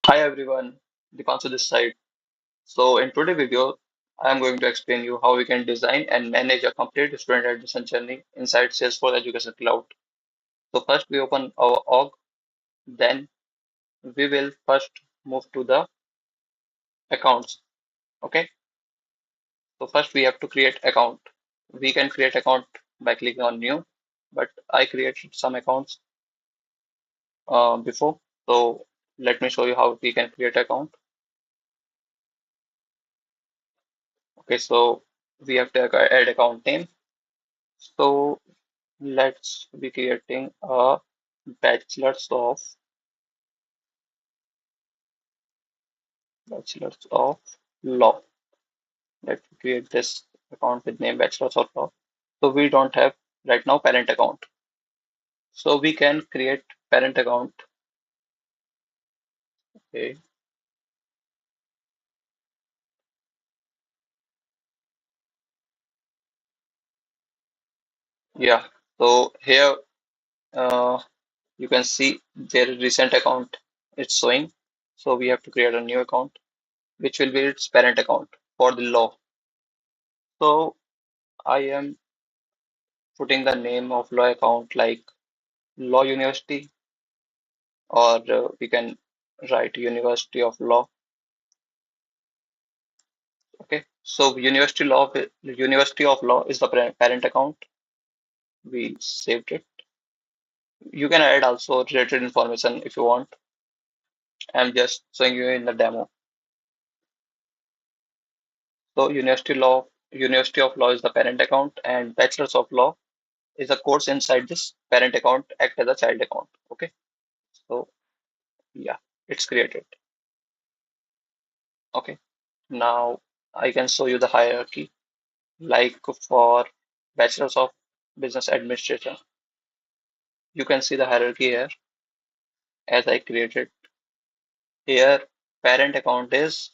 Hi everyone, Dipanshu this side. So in today's video, I am going to explain you how we can design and manage a complete student admission journey inside Salesforce Education Cloud. So first we open our org, then we will first move to the accounts. Okay. So first we have to create account. We can create account by clicking on new, but I created some accounts before. So let me show you how we can create account. Okay, so we have to add account name. So let's be creating a bachelor's of bachelor's of law. Let's create this account with name bachelor's of law. So we don't have right now parent account. So we can create parent account. Okay. Yeah. So here you can see their recent account it's showing. So we have to create a new account, which will be its parent account for the law. So I am putting the name of law account like Law University, or we can write University of Law. Okay, so University of Law is the parent account. We saved it. You can add also related information if you want. I'm just showing you in the demo. So University of Law is the parent account, and Bachelor's of Law is a course inside this parent account, act as a child account. Okay, so yeah, it's created. Okay, now I can show you the hierarchy. Like for Bachelor's of Business Administration, you can see the hierarchy here as I created. Here, parent account is,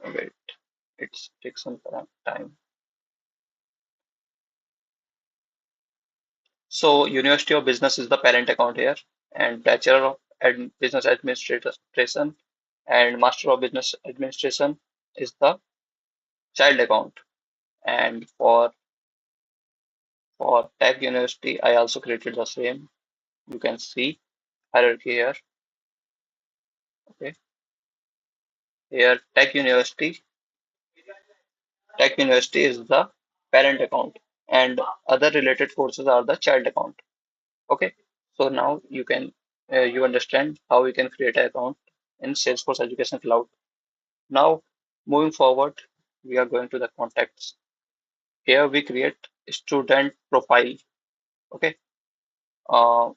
wait, it's takes some time. So University of Business is the parent account here, and Bachelor of Business Administration and Master of Business Administration is the child account. And for Tech University, I also created the same. You can see hierarchy here. Okay, here Tech University is the parent account, and other related courses are the child account. Okay, so now you understand how we can create an account in Salesforce Education Cloud. Now, moving forward, we are going to the contacts. Here we create student profile. Okay, uh,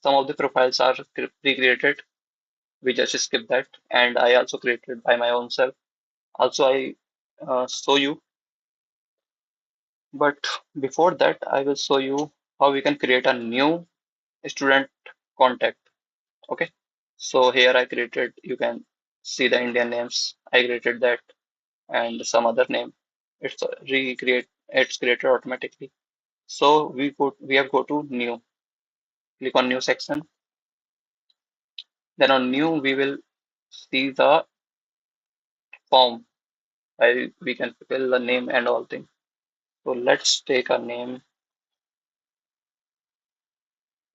some of the profiles are pre-created. We just skip that, and I also created by my own self. Also, I show you, but before that, I will show you how we can create a new student contact. Okay, so here I created, you can see the Indian names. I created that and some other name. It's created automatically. So we have go to new, click on new section. Then on new, we will see the form. We can fill the name and all things. So let's take a name.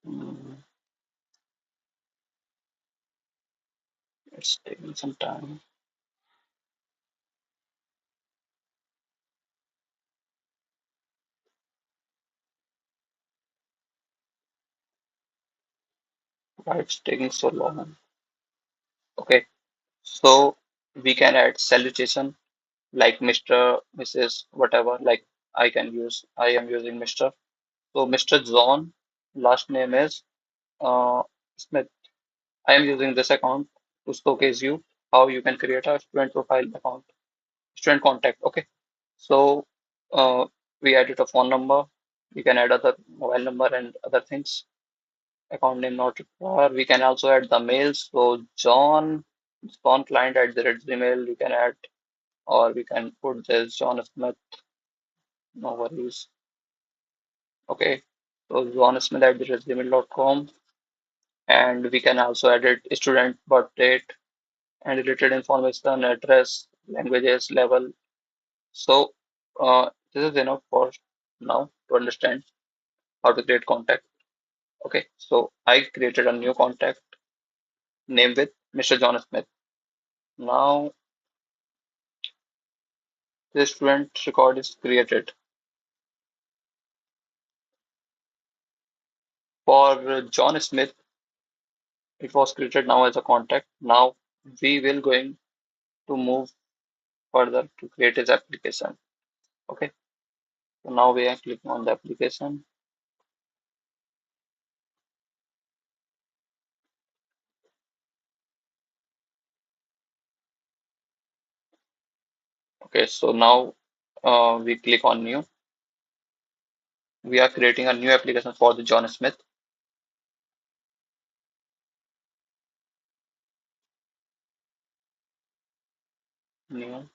Mm, It's taking some time. Why it's taking so long? Okay, so we can add salutation like Mr., Mrs., whatever. Like I am using Mr. So Mr. John, last name is Smith. I am using this account to showcase you how you can create a student profile account, student contact. Okay. So we added a phone number. We can add other mobile number and other things. Account name not required. We can also add the mails. So John client at the red Gmail you can add, or we can put this John Smith. No worries. Okay. So John Smith at the red gmail.com, and we can also edit student birth date. and related information, address, languages, level. So this is enough for now to understand how to create contact. Okay, so I created a new contact name with Mr. John Smith. Now the student record is created. For John Smith, it was created now as a contact. Now we will going to move further to create his application. Okay, so now we are clicking on the application. Okay, so now we click on new. We are creating a new application for the John Smith. New.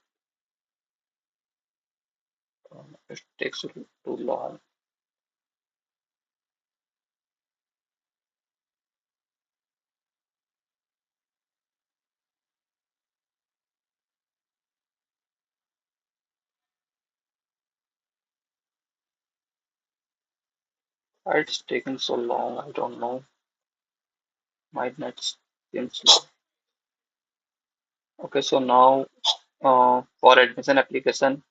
It takes too long. Why it's taking so long? I don't know. My net seems slow. Okay, so now for admission application,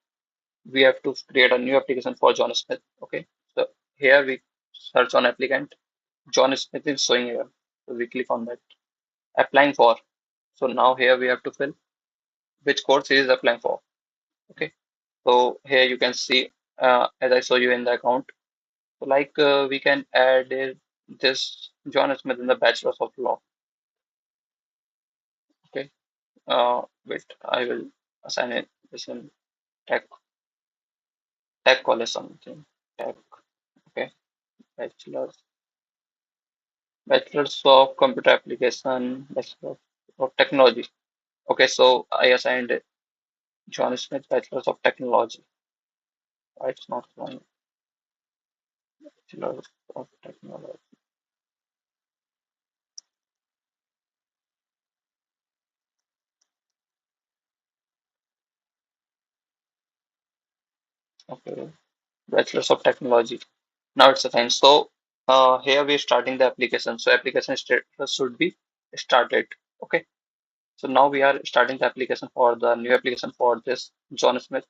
we have to create a new application for John Smith. Okay, so here we search on applicant. John Smith is showing here. So we click on that. Applying for. So now here we have to fill which course he is applying for. Okay, so here you can see as I show you in the account. So like we can add this John Smith in the Bachelor's of Law. Okay, wait, I will assign it this in tech college something. Tech. Okay, bachelor's of computer application, bachelor of technology. Okay, so I assigned it John Smith, bachelor's of technology. Why it's not showing bachelor's of technology. Okay, bachelor's of technology. Now it's assigned. So here we're starting the application. So application status should be started. Okay. So now we are starting the application for the new application for this John Smith.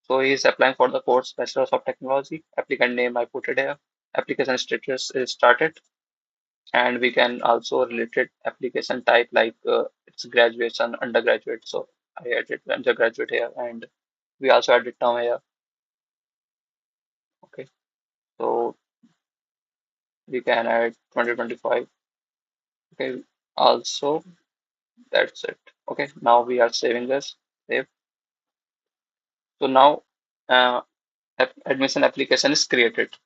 So he is applying for the course Bachelor's of Technology. Applicant name I put it here. Application status is started, and we can also related application type like it's graduation, undergraduate. So I added undergraduate here, and we also added term here. Okay, so we can add 2025. Okay, also that's it. Okay, now we are saving this. Save. So now uh, admission application is created.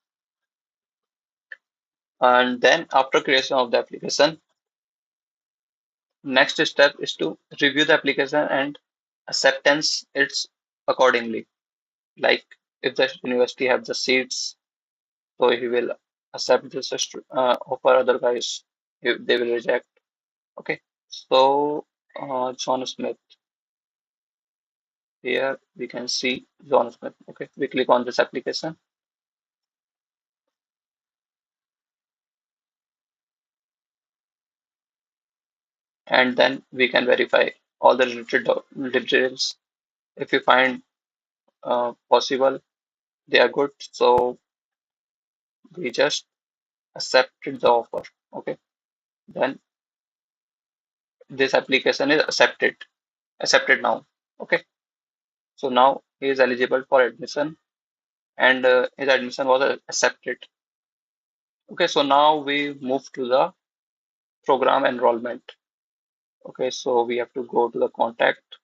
And then after creation of the application, next step is to review the application and acceptance it's accordingly. Like if the university have the seats, so he will accept this offer, otherwise they will reject. Okay. So John Smith, here we can see John Smith. Okay, we click on this application, and then we can verify all the related details. If you find possible, they are good. So we just accepted the offer. Okay, then this application is accepted now. Okay, so now he is eligible for admission, and his admission was accepted. Okay, so now we move to the program enrollment. Okay, so we have to go to the contact,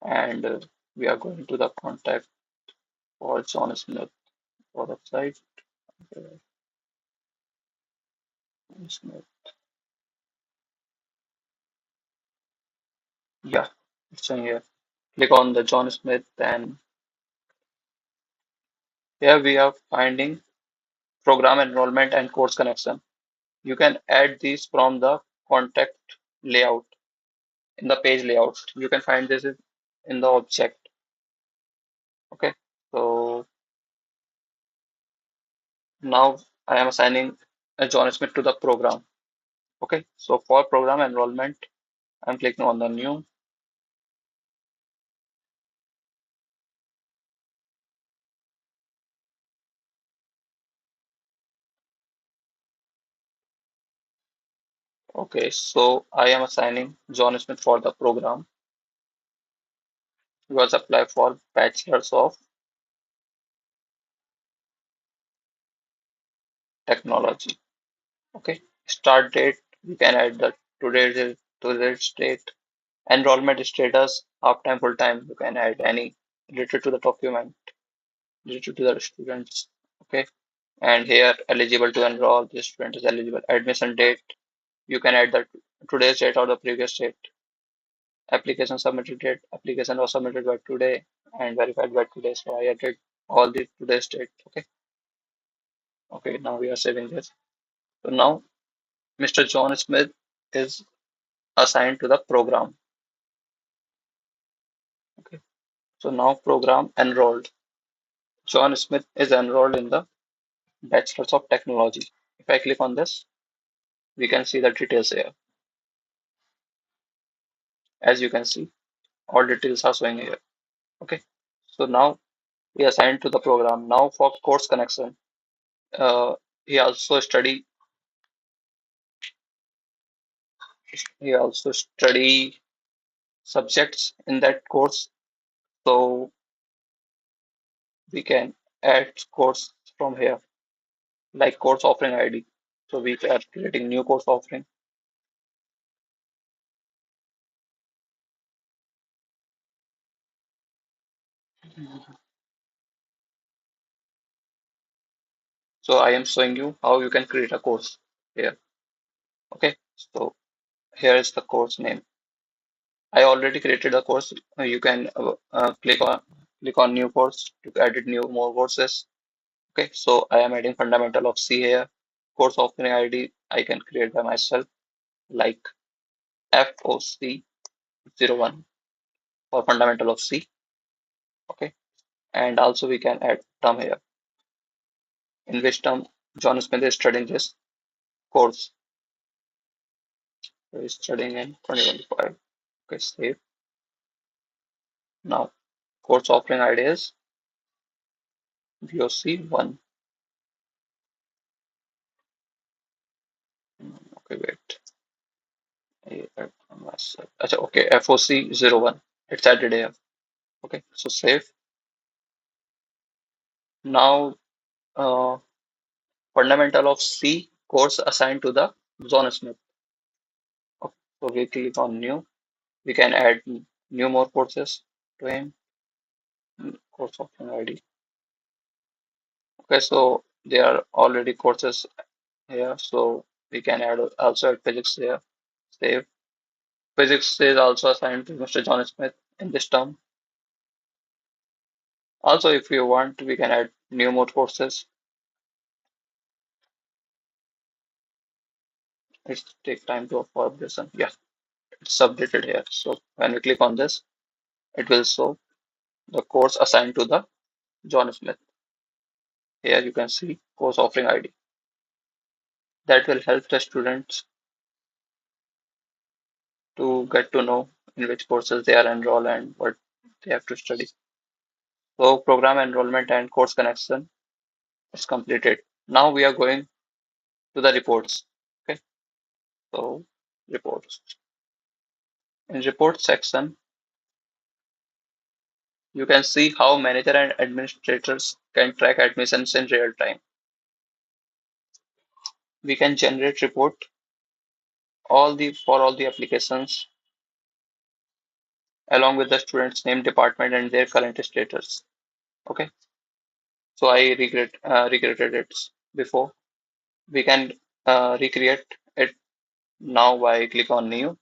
and we are going to the contact for John Smith for website. Okay, Smith. Yeah, it's in here. Click on the John Smith, and here we are finding program enrollment and course connection. You can add these from the contact layout in the page layout. You can find this in the object. Okay. So now I am assigning a John Smith to the program. Okay. So for program enrollment, I'm clicking on the new. Okay. So I am assigning John Smith for the program. You was apply for Bachelor's of Technology. Okay. Start date. You can add the today's date. Enrollment status, half time, full time. You can add any related to the document, related to the students. Okay. And here eligible to enroll. This student is eligible. Admission date. You can add the today's date or the previous date. Application submitted date. Application was submitted by today and verified by today. So I added all the today's date. Okay. Okay. Now we are saving this. So now Mr. John Smith is assigned to the program. Okay. So now program enrolled. John Smith is enrolled in the Bachelor's of Technology. If I click on this, we can see the details here. As you can see, all details are showing here. Okay. So now we assigned to the program. Now for course connection, uh, he also study he also study subjects in that course. So we can add course from here, like course offering ID. So we are creating new course offering. So I am showing you how you can create a course here. Okay. So here is the course name. I already created a course. You can click on new course to edit new more courses. Okay, so I am adding fundamental of C here. Course offering ID I can create by myself, like FOC01 for fundamental of C. Okay, and also we can add term here. In which term John Smith is studying this course. So he's studying in 2025. Okay, save. Now course offering ID is VOC1. Okay, wait. Okay, FOC01. It's added here. Okay, so save. Now, fundamental of C course assigned to the John Smith. Okay, so we click on new. We can add new more courses to him. Course option ID. Okay, so there are already courses here. So we can add also add physics here. Save. Physics is also assigned to Mr. John Smith in this term. Also, if you want, we can add new more courses. It take time to for this one. Yeah, it's updated here. So when we click on this, it will show the course assigned to the John Smith. Here you can see course offering ID. That will help the students to get to know in which courses they are enrolled and what they have to study. So program enrollment and course connection is completed. Now we are going to the reports. Okay, so reports. In report section, you can see how manager and administrators can track admissions in real time. We can generate report for all the applications along with the student's name, department, and their current status. Okay, so I recreated it before. We can recreate it now by click on new.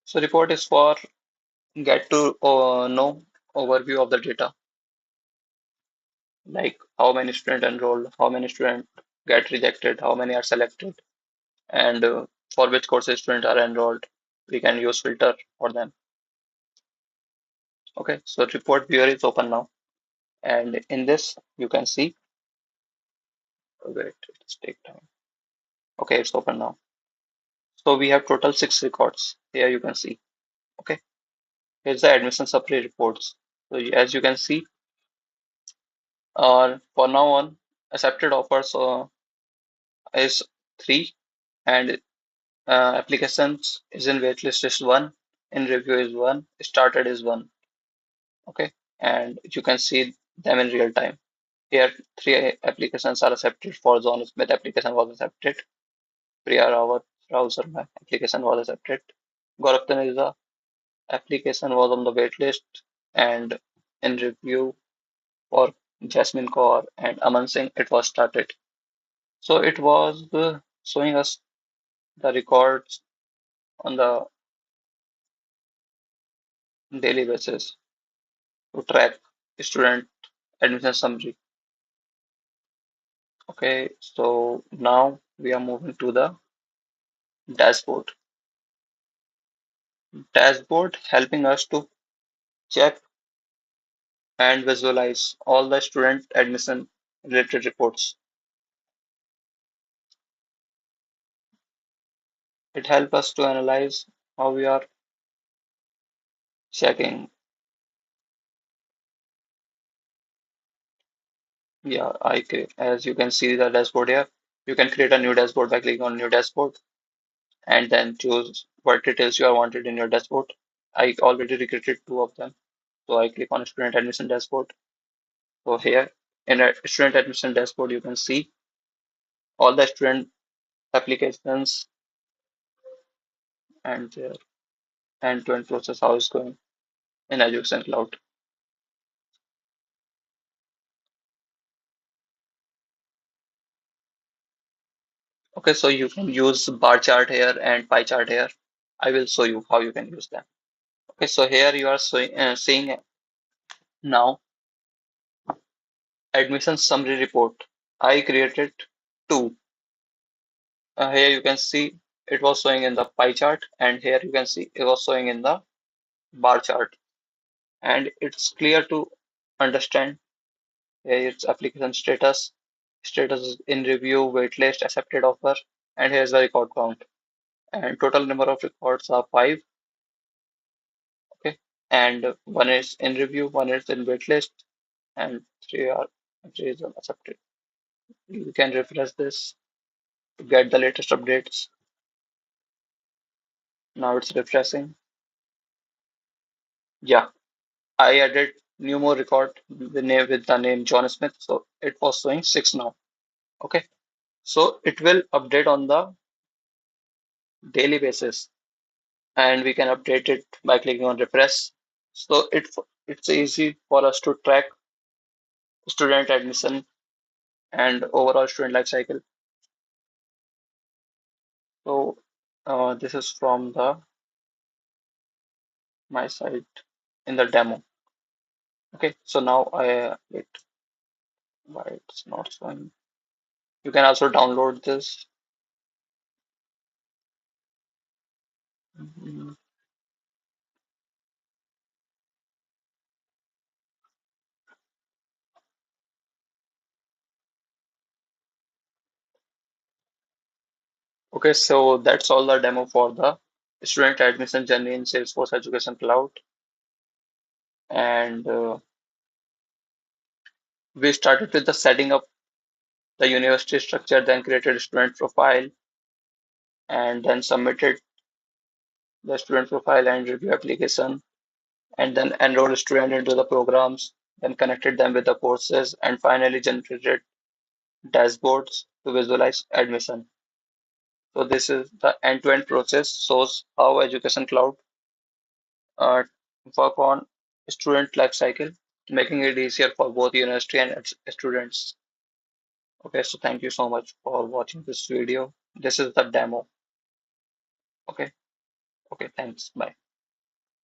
So report is for get to know overview of the data, like how many students enrolled, how many students get rejected, how many are selected, and for which courses students are enrolled. We can use filter for them. Okay, so report viewer is open now, and in this you can see. Wait, it's take time. Okay, it's open now. So we have total 6 records. Here you can see. Okay, here's the admission summary reports. So as you can see, for now on, accepted offers is 3, and applications is in waitlist is 1, in review is 1, started is 1. Okay, and you can see them in real time. Here, 3 applications are accepted. For John Smith, application was accepted. Priya Rawat browser application was accepted. Gaurav Taneja application was on the waitlist, and in review for Jasmine Kaur and Aman Singh, it was started. So it was showing us the records on the daily basis to track student admission summary. Okay, so now we are moving to the dashboard. Dashboard helping us to check and visualize all the student admission related reports. It helps us to analyze how we are checking. Yeah, as you can see the dashboard here, you can create a new dashboard by clicking on new dashboard and then choose what details you are wanted in your dashboard. I already recreated 2 of them. So I click on student admission dashboard. So here in a student admission dashboard, you can see all the student applications and their end-to-end process, how it's going in Education Cloud. Okay, so you can use bar chart here and pie chart here. I will show you how you can use them. Okay, so here you are seeing now admission summary report. I created 2. Here you can see it was showing in the pie chart, and here you can see it was showing in the bar chart. And it's clear to understand. Here it's application status, status is in review, waitlist, accepted offer, and here's the record count. And total number of records are 5. Okay, and 1 is in review, 1 is in waitlist, and 3 is accepted. You can refresh this to get the latest updates. Now it's refreshing. Yeah, I added new more record with the name John Smith, so it was showing 6 now. Okay, so it will update on the daily basis, and we can update it by clicking on refresh. So it's easy for us to track student admission and overall student life cycle. So this is from the my side in the demo. Okay, so now I wait, why it's not showing. You can also download this. Mhm. Okay, so that's all the demo for the student admission journey in Salesforce Education Cloud. And we started with the setting up the university structure, then created a student profile, and then submitted the student profile and review application, and then enrolled student into the programs, then connected them with the courses, and finally generated dashboards to visualize admission. So this is the end-to-end process, shows how Education Cloud uh, work on student life cycle, making it easier for both university and students. Okay, so thank you so much for watching this video. This is the demo. Okay, okay, thanks. Bye.